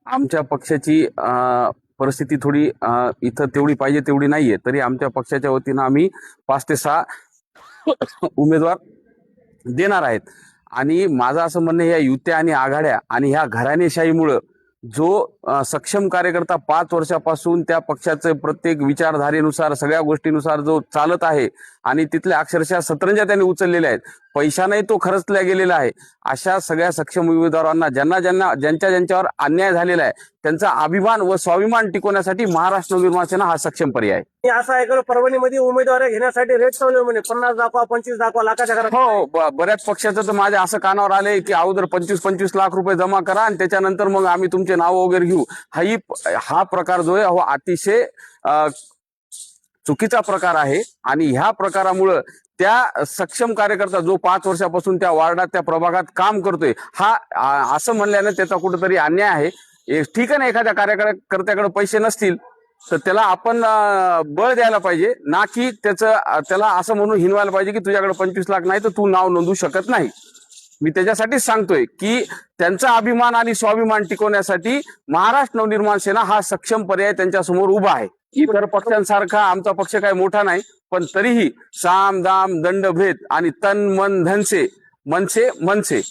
आमच्या पक्षाची परिस्थिती थोडी इथं तेवढी पाहिजे तेवढी नाहीये, तरी आमच्या पक्षाच्या वतीनं आम्ही 5 ते 6 उमेदवार देणार आहेत. आणि माझं असं म्हणणं, या युत्या आणि आघाड्या आणि ह्या घराणेशाहीमुळं जो सक्षम कार्यकर्ता 5 वर्षापासून त्या पक्षाचे प्रत्येक विचारधारेनुसार सगळ्या गोष्टीनुसार जो चालत आहे आणि तिथल्या अक्षरशः सतरंज्या त्यांनी उचललेल्या आहेत, पैशाने तो खर्चला गेलेला आहे, अशा सगळ्या सक्षम उमेदवारांना ज्यांच्यावर अन्याय झालेला आहे त्यांचा अभिमान व स्वाभिमान टिकवण्यासाठी महाराष्ट्र नवनिर्माण सेना हा सक्षम पर्याय आहे. असं ऐकलं परभणीमध्ये उमेदवार घेण्यासाठी रेट चालू म्हणे 50 दाखवा 25 दाखवा लाखाच्या घरात. हो, बऱ्याच पक्षाचं तर माझ्या असं कानावर आले की अगोदर 25-25 लाख रुपये जमा करा आणि त्याच्यानंतर मग आम्ही तुमचे नाव वगैरे घेऊ. हा प्रकार जो आहे अतिशय चुकीचा प्रकार आहे. आणि ह्या प्रकारामुळं त्या सक्षम कार्यकर्ता जो 5 वर्षापासून त्या वार्डात त्या प्रभागात काम करतोय, हा असं म्हणल्यानं त्याचा कुठेतरी अन्याय आहे. ठीक आहे ना, एखाद्या कार्यकर्त्याकडे पैसे नसतील तर त्याला आपण बळ द्यायला पाहिजे, ना की त्याला असं म्हणून हिनवायला पाहिजे की तुझ्याकडे 25 लाख नाही तर तू नाव नोंदवू शकत नाही. मी त्याच्यासाठीच सांगतोय की त्यांचा अभिमान आणि स्वाभिमान टिकवण्यासाठी महाराष्ट्र नवनिर्माण सेना हा सक्षम पर्याय त्यांच्यासमोर उभा आहे. इतर पक्षांसारखा आमचा पक्ष काही मोठा नाही, पण तरीही साम दाम दंड भेद आणि तन मन धनसे मनसे मनसे